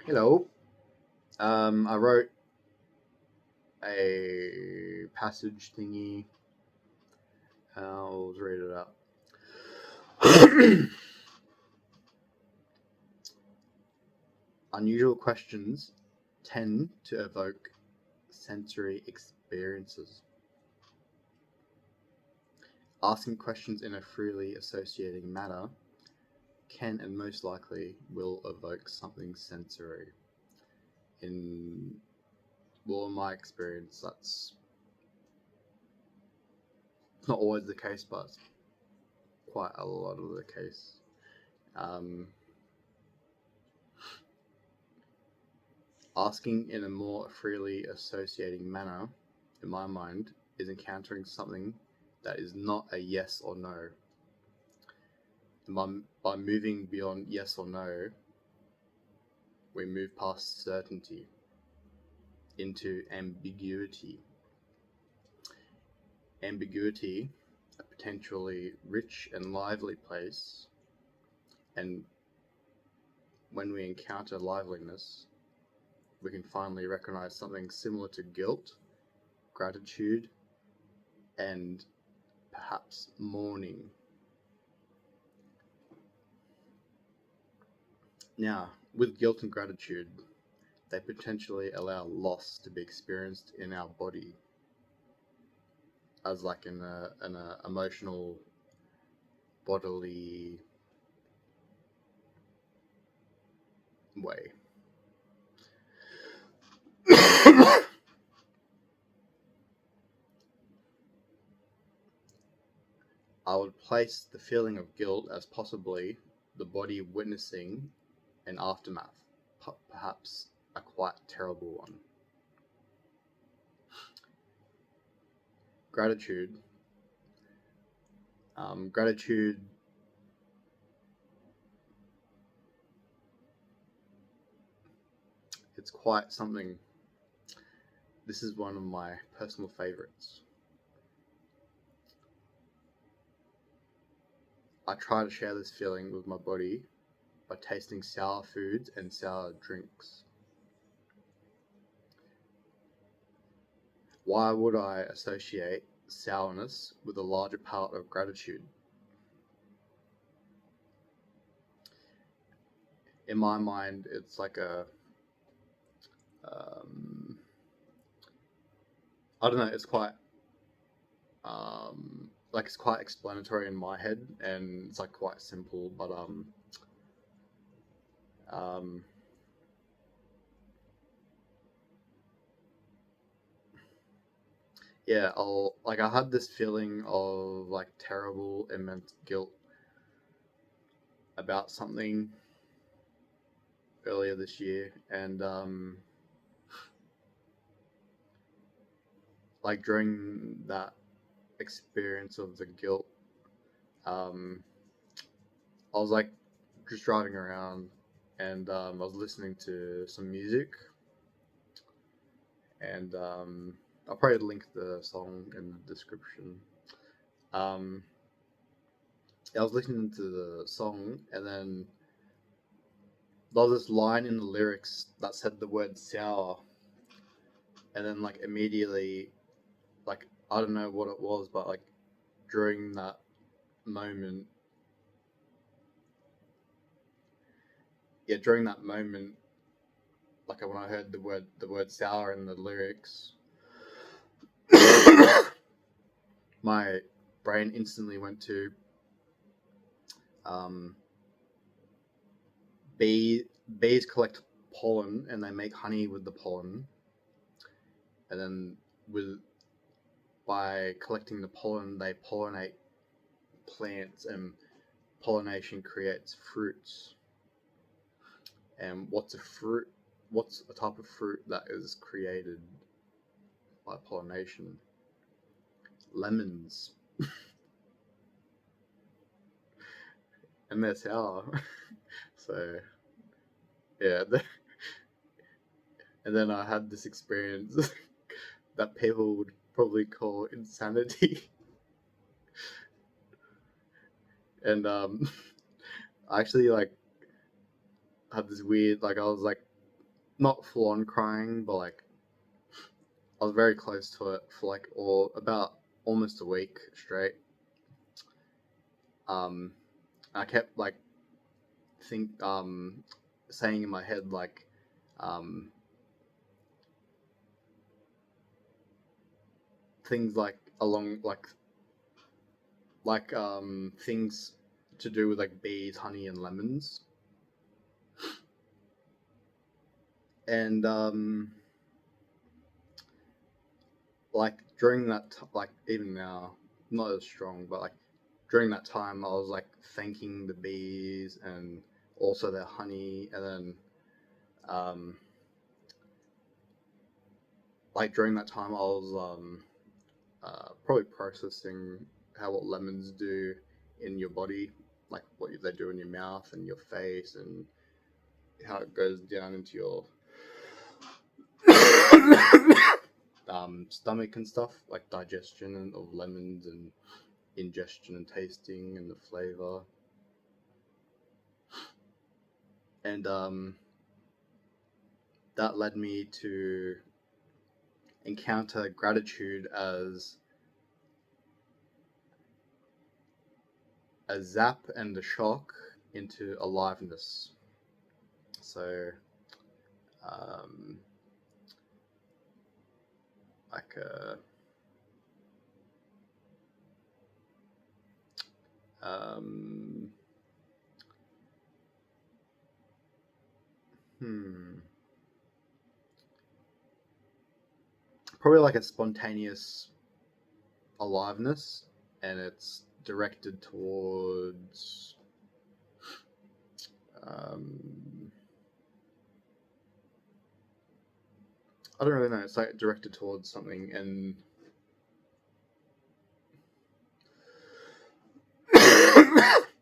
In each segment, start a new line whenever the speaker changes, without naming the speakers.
Hello. I wrote a passage thingy. I'll read it out. Unusual questions tend to evoke sensory experiences. Asking questions in a freely associating manner can and most likely will evoke something sensory. In my experience, that's not always the case, but quite a lot of the case. Asking in a more freely associating manner, in my mind, is encountering something that is not a yes or no. And by moving beyond yes or no, we move past certainty into ambiguity. Ambiguity, a potentially rich and lively place, and when we encounter liveliness, we can finally recognize something similar to guilt, gratitude, and perhaps mourning. Now, with guilt and gratitude, they potentially allow loss to be experienced in our body as like in a emotional, bodily way. I would place the feeling of guilt as possibly the body witnessing an aftermath, perhaps a quite terrible one. Gratitude. Gratitude it's quite something. This is one of my personal favorites. I try to share this feeling with my body by tasting sour foods and sour drinks. Why would I associate sourness with a larger part of gratitude? In my mind, it's like I don't know, it's quite, it's quite explanatory in my head, and it's like quite simple, but yeah, I had this feeling of like terrible, immense guilt about something earlier this year, and like during that experience of the guilt, I was like just driving around, and I was listening to some music, and I'll probably link the song in the description. I was listening to the song, and then there was this line in the lyrics that said the word sour, and then like immediately, like I don't know what it was, but like during that moment, like when I heard the word sour in the lyrics, my brain instantly went to um, bees collect pollen and they make honey with the pollen, and then by collecting the pollen they pollinate plants, and pollination creates fruits. And what's a type of fruit that is created by pollination? Lemons. And they're sour. So yeah, and then I had this experience that people would probably call insanity. And I actually like had this weird, like I was like not full on crying, but like I was very close to it for like about almost a week straight. I kept like saying in my head like things like along things to do with like bees, honey, and lemons, and like during that like even now not as strong, but like during that time I was like thanking the bees and also their honey, and then like during that time I was probably processing what lemons do in your body, like what they do in your mouth and your face, and how it goes down into your stomach and stuff, like digestion of lemons and ingestion and tasting and the flavor. And that led me to encounter gratitude as a zap and a shock into aliveness. So, um, like a probably like a spontaneous aliveness, and it's directed towards I don't really know. It's like directed towards something, and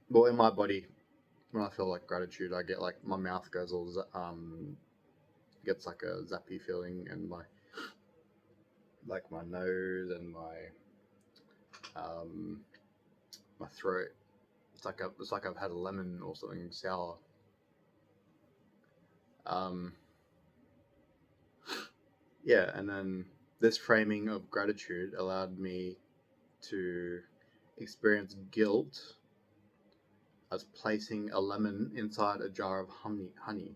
well, in my body, when I feel like gratitude, I get like my mouth goes all gets like a zappy feeling, and my nose and my throat. It's like I've had a lemon or something sour. Yeah, and then this framing of gratitude allowed me to experience guilt as placing a lemon inside a jar of honey.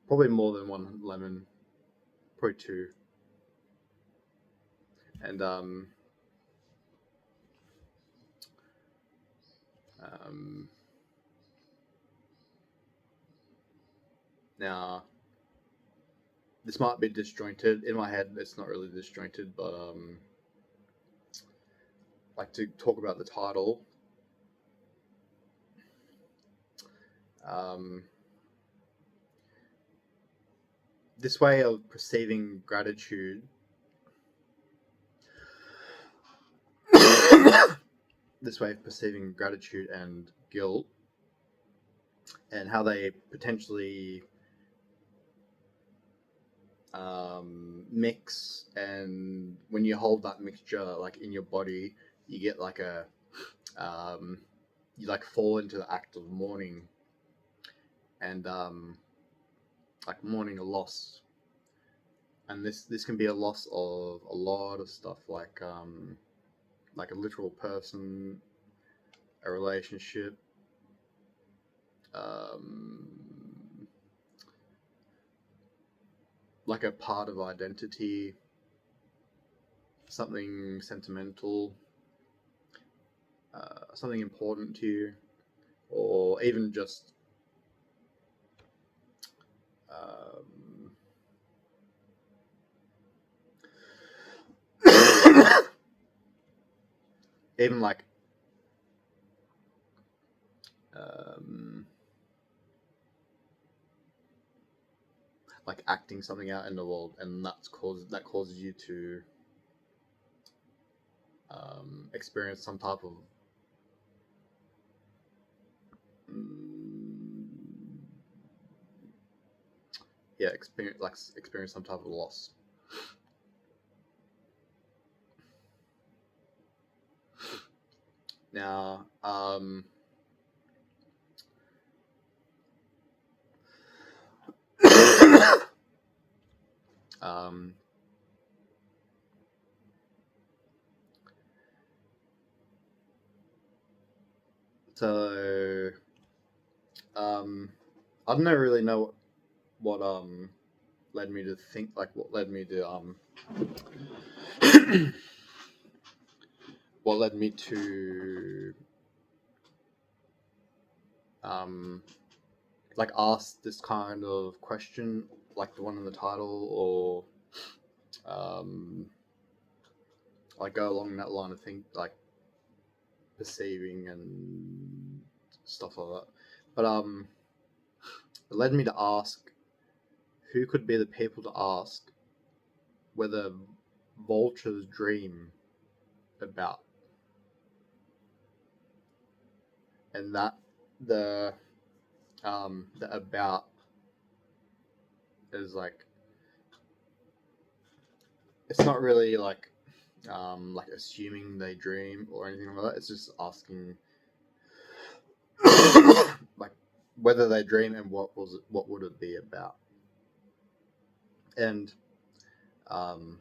Probably more than one lemon, probably two. And now this might be disjointed. In my head, it's not really disjointed, but like to talk about the title. This way of perceiving gratitude, this way of perceiving gratitude and guilt, and how they potentially mix, and when you hold that mixture like in your body, you get like a you like fall into the act of mourning, and like mourning a loss, and this can be a loss of a lot of stuff, like a literal person, a relationship, like a part of identity, something sentimental, something important to you, or even just even like acting something out in the world, and that causes you to experience some type of experience some type of loss. Now, Um, so I don't really know what led me to think, like what led me to what led me to like ask this kind of question, like the one in the title, or like go along that line of think, like perceiving and stuff like that. But it led me to ask who could be the people to ask whether vultures dream about, and that the about is like, it's not really like assuming they dream or anything like that. It's just asking like whether they dream and what would it be about. And um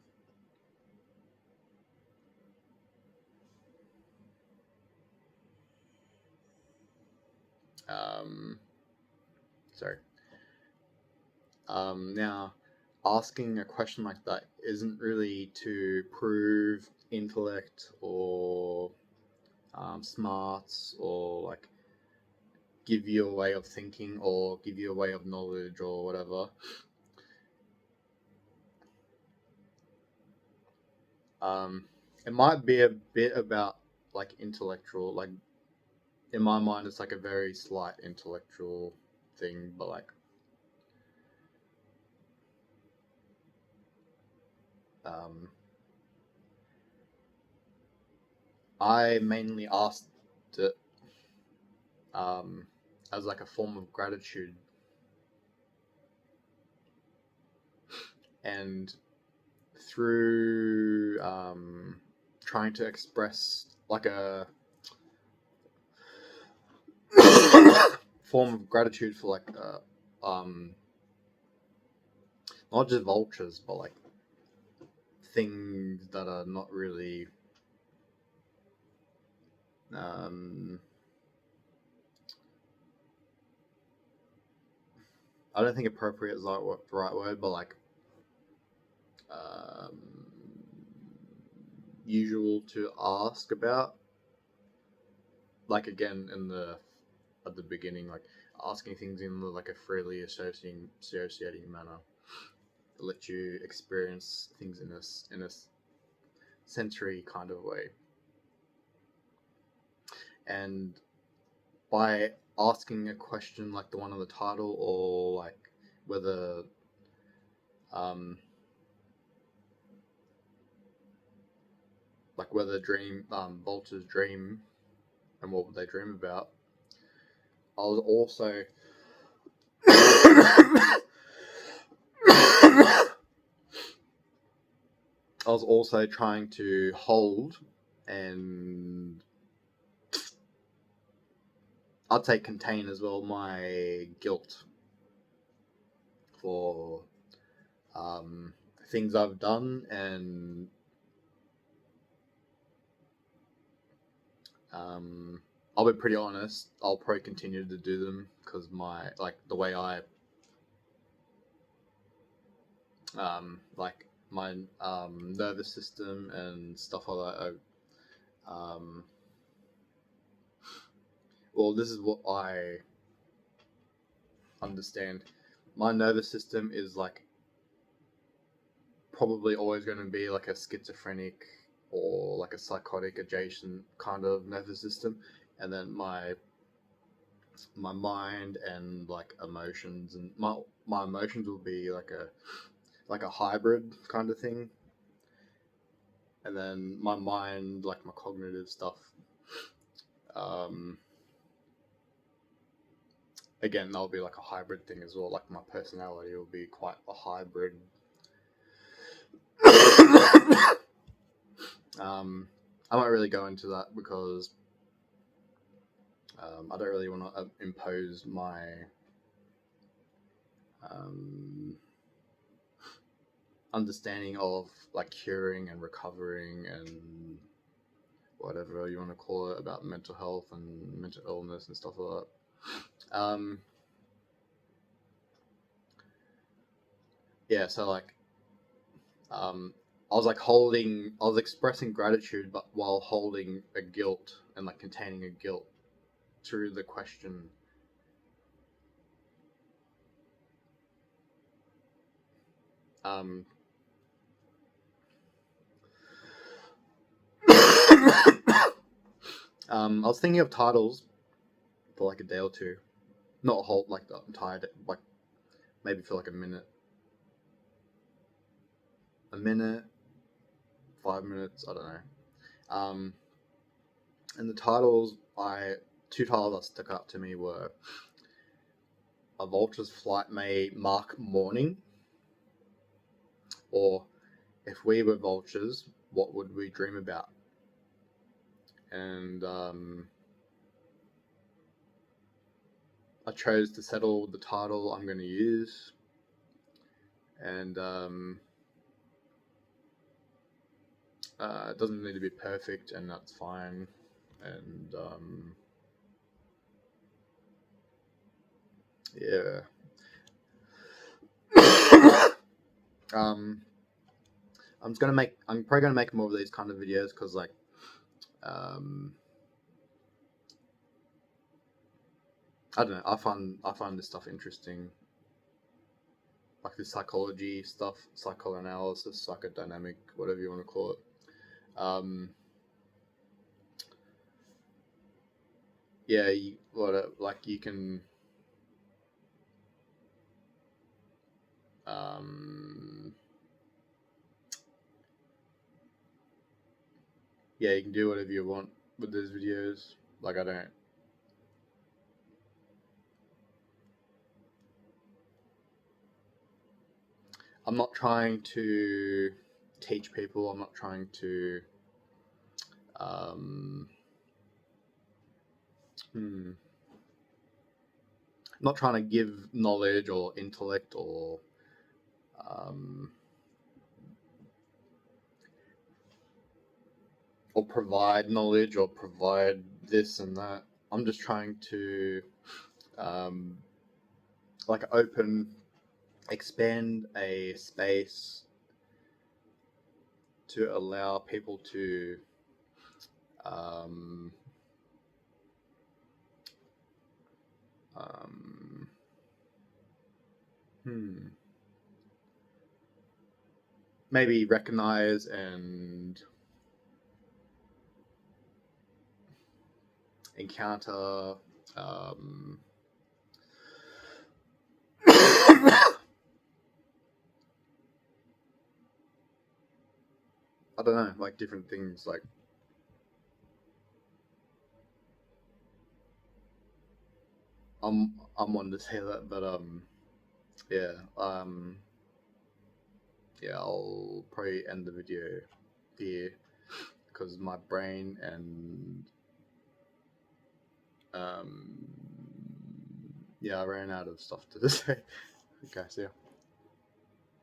sorry now, asking a question like that isn't really to prove intellect or smarts, or like give you a way of thinking or give you a way of knowledge or whatever. It might be a bit about like intellectual, like in my mind it's like a very slight intellectual thing, but like I mainly asked it as like a form of gratitude, and through trying to express like a form of gratitude for like not just vultures, but like things that are not really I don't think appropriate is like the right word, but like um, usual to ask about. Like again, in the at the beginning, like asking things in like a freely associating manner, let you experience things in a sensory kind of way. And by asking a question like the one on the title, or like whether whether dream vultures dream and what would they dream about, I was also I was also trying to hold and I'd say contain as well my guilt for things I've done, and I'll be pretty honest, I'll probably continue to do them because my like the way I like my nervous system and stuff like that. Well, this is what I understand. My nervous system is like probably always going to be like a schizophrenic or like a psychotic adjacent kind of nervous system, and then my mind and like emotions, and my emotions will be like a hybrid kind of thing, and then my mind, like my cognitive stuff, again that'll be like a hybrid thing as well. Like my personality will be quite a hybrid. I won't really go into that because I don't really want to impose my understanding of like curing and recovering and whatever you want to call it about mental health and mental illness and stuff like that. Yeah, so like I was expressing gratitude, but while holding a guilt and like containing a guilt through the question. I was thinking of titles for like a day or two, not a whole like the entire day, like maybe for like a minute, 5 minutes, I don't know. And the two titles that stuck out to me were "A Vulture's Flight May Mark Mourning," or "If We Were Vultures, What Would We Dream About?" And I chose to settle the title I'm going to use, and it doesn't need to be perfect, and that's fine. And yeah. I'm probably gonna make more of these kind of videos because like I don't know, I find this stuff interesting, like the psychology stuff, psychoanalysis, psychodynamic, whatever you want to call it. Yeah, you can yeah, you can do whatever you want with those videos. Like I'm not trying to teach people. I'm not trying to I'm not trying to give knowledge or intellect or provide knowledge or provide this and that. I'm just trying to like expand a space to allow people to maybe recognize and encounter I don't know, like different things. Like I'm one to say that, but yeah, yeah, I'll probably end the video here because my brain and yeah, I ran out of stuff to say. Okay, see ya.